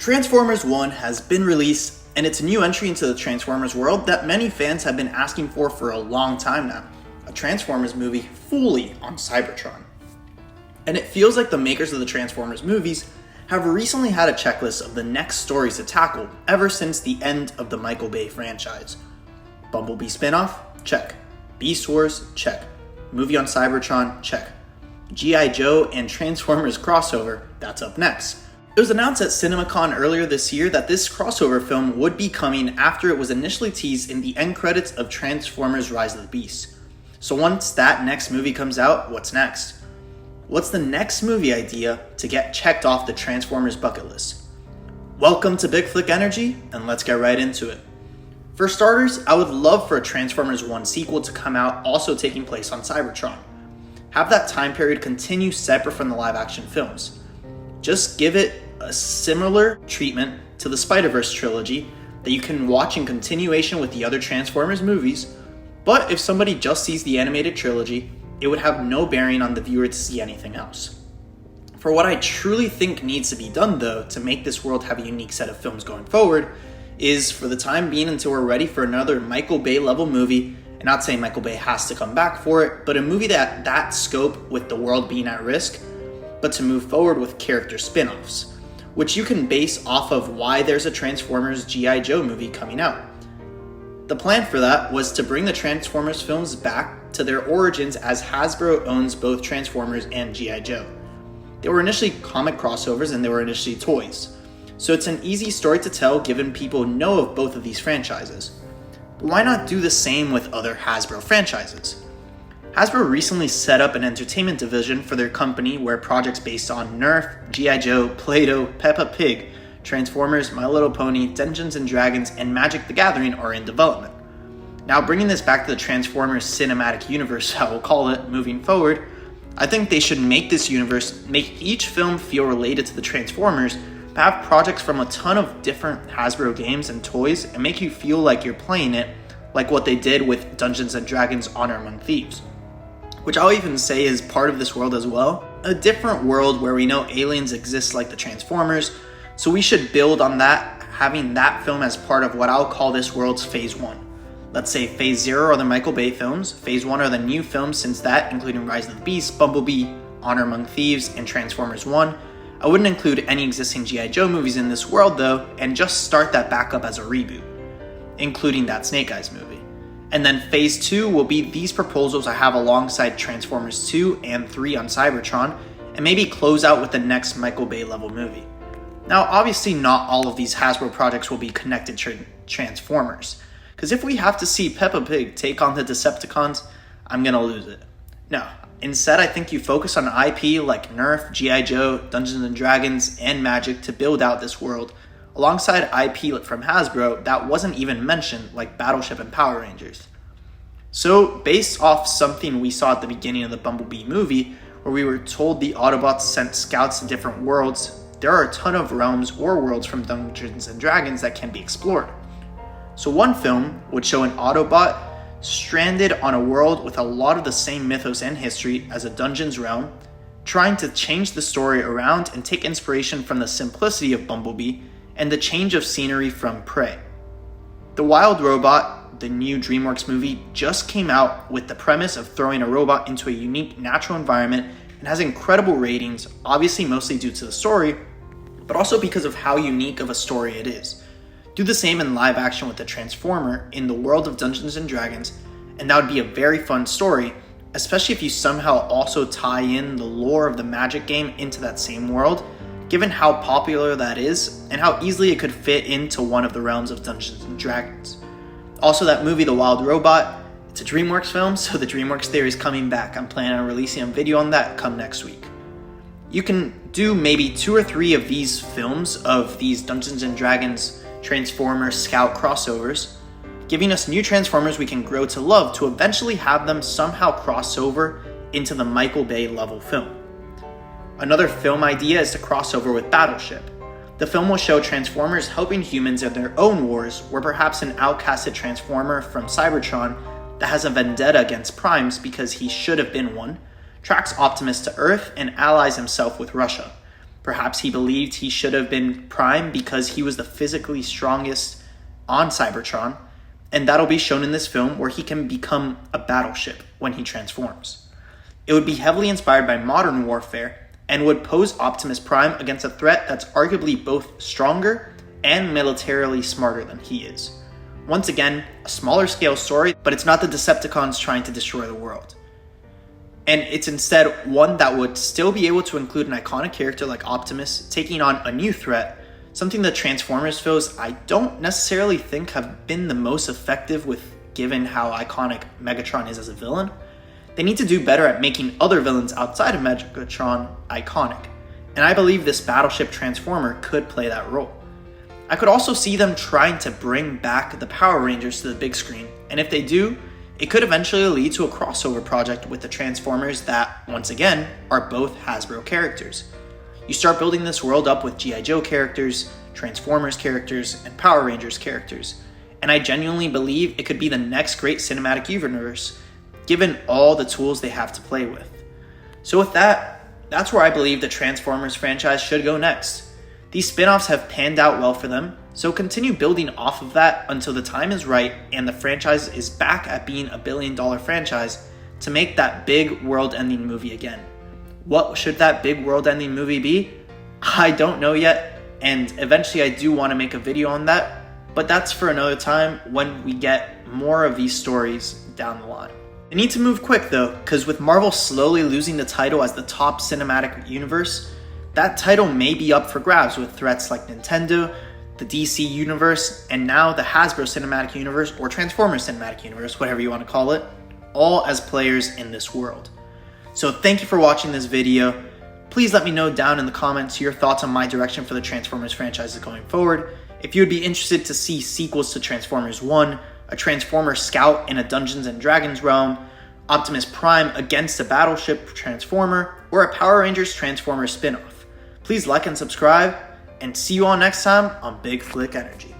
Transformers 1 has been released, and it's a new entry into the Transformers world that many fans have been asking for a long time now. A Transformers movie fully on Cybertron. And it feels like the makers of the Transformers movies have recently had a checklist of the next stories to tackle ever since the end of the Michael Bay franchise. Bumblebee spinoff? Check. Beast Wars? Check. Movie on Cybertron? Check. G.I. Joe and Transformers crossover? That's up next. It was announced at CinemaCon earlier this year that this crossover film would be coming after it was initially teased in the end credits of Transformers Rise of the Beast. So once that next movie comes out, what's next? What's the next movie idea to get checked off the Transformers bucket list? Welcome to Big Flick Energy, and let's get right into it. For starters, I would love for a Transformers 1 sequel to come out also taking place on Cybertron. Have that time period continue separate from the live action films. Just give it a similar treatment to the Spider-Verse trilogy that you can watch in continuation with the other Transformers movies, but if somebody just sees the animated trilogy, it would have no bearing on the viewer to see anything else. For what I truly think needs to be done though to make this world have a unique set of films going forward is for the time being until we're ready for another Michael Bay level movie, and not saying Michael Bay has to come back for it, but a movie that scope with the world being at risk, but to move forward with character spin-offs, which you can base off of why there's a Transformers G.I. Joe movie coming out. The plan for that was to bring the Transformers films back to their origins as Hasbro owns both Transformers and G.I. Joe. They were initially comic crossovers and they were initially toys. So it's an easy story to tell given people know of both of these franchises. But why not do the same with other Hasbro franchises? Hasbro recently set up an entertainment division for their company where projects based on Nerf, G.I. Joe, Play-Doh, Peppa Pig, Transformers, My Little Pony, Dungeons & Dragons, and Magic the Gathering are in development. Now bringing this back to the Transformers cinematic universe, I will call it, moving forward, I think they should make this universe, make each film feel related to the Transformers, but have projects from a ton of different Hasbro games and toys and make you feel like you're playing it, like what they did with Dungeons & Dragons Honor Among Thieves. Which I'll even say is part of this world as well. A different world where we know aliens exist like the Transformers, so we should build on that, having that film as part of what I'll call this world's Phase 1. Let's say Phase 0 are the Michael Bay films, Phase 1 are the new films since that, including Rise of the Beast, Bumblebee, Honor Among Thieves, and Transformers 1. I wouldn't include any existing G.I. Joe movies in this world though, and just start that back up as a reboot, including that Snake Eyes movie. And then Phase 2 will be these proposals I have alongside Transformers 2 and 3 on Cybertron, and maybe close out with the next Michael Bay level movie. Now obviously not all of these Hasbro projects will be connected to Transformers, because if we have to see Peppa Pig take on the Decepticons, I'm gonna lose it. No, instead I think you focus on IP like Nerf, G.I. Joe, Dungeons & Dragons, and Magic to build out this world, alongside IP from Hasbro that wasn't even mentioned like Battleship and Power Rangers. So based off something we saw at the beginning of the Bumblebee movie, where we were told the Autobots sent scouts to different worlds, there are a ton of realms or worlds from Dungeons & Dragons that can be explored. So one film would show an Autobot stranded on a world with a lot of the same mythos and history as a Dungeons realm, trying to change the story around and take inspiration from the simplicity of Bumblebee and the change of scenery from Prey. The Wild Robot, the new DreamWorks movie, just came out with the premise of throwing a robot into a unique natural environment and has incredible ratings, obviously mostly due to the story, but also because of how unique of a story it is. Do the same in live action with the Transformer in the world of Dungeons & Dragons, and that would be a very fun story, especially if you somehow also tie in the lore of the Magic game into that same world, given how popular that is and how easily it could fit into one of the realms of Dungeons & Dragons. Also, that movie, The Wild Robot, it's a DreamWorks film, so the DreamWorks theory is coming back. I'm planning on releasing a video on that come next week. You can do maybe 2 or 3 of these films of these Dungeons & Dragons Transformers Scout crossovers, giving us new Transformers we can grow to love to eventually have them somehow cross over into the Michael Bay level film. Another film idea is to cross over with Battleship. The film will show Transformers helping humans in their own wars, where perhaps an outcasted Transformer from Cybertron that has a vendetta against Primes because he should have been one, tracks Optimus to Earth and allies himself with Russia. Perhaps he believed he should have been Prime because he was the physically strongest on Cybertron, and that'll be shown in this film where he can become a battleship when he transforms. It would be heavily inspired by modern warfare and would pose Optimus Prime against a threat that's arguably both stronger and militarily smarter than he is. Once again, a smaller scale story, but it's not the Decepticons trying to destroy the world. And it's instead one that would still be able to include an iconic character like Optimus taking on a new threat, something that Transformers films I don't necessarily think have been the most effective with, given how iconic Megatron is as a villain. They need to do better at making other villains outside of Megatron iconic, and I believe this Battleship Transformer could play that role. I could also see them trying to bring back the Power Rangers to the big screen, and if they do, it could eventually lead to a crossover project with the Transformers that, once again, are both Hasbro characters. You start building this world up with G.I. Joe characters, Transformers characters, and Power Rangers characters, and I genuinely believe it could be the next great cinematic universe, given all the tools they have to play with. So with that, that's where I believe the Transformers franchise should go next. These spin-offs have panned out well for them, so continue building off of that until the time is right and the franchise is back at being a billion-dollar franchise to make that big world-ending movie again. What should that big world-ending movie be? I don't know yet, and eventually I do want to make a video on that, but that's for another time when we get more of these stories down the line. They need to move quick though, because with Marvel slowly losing the title as the top cinematic universe, that title may be up for grabs with threats like Nintendo, the DC Universe, and now the Hasbro Cinematic Universe or Transformers Cinematic Universe, whatever you want to call it, all as players in this world. So thank you for watching this video. Please let me know down in the comments your thoughts on my direction for the Transformers franchises going forward. If you would be interested to see sequels to Transformers 1, a Transformer Scout in a Dungeons & Dragons realm, Optimus Prime against a Battleship Transformer, or a Power Rangers Transformers spin-off. Please like and subscribe, and see you all next time on Big Flick Energy.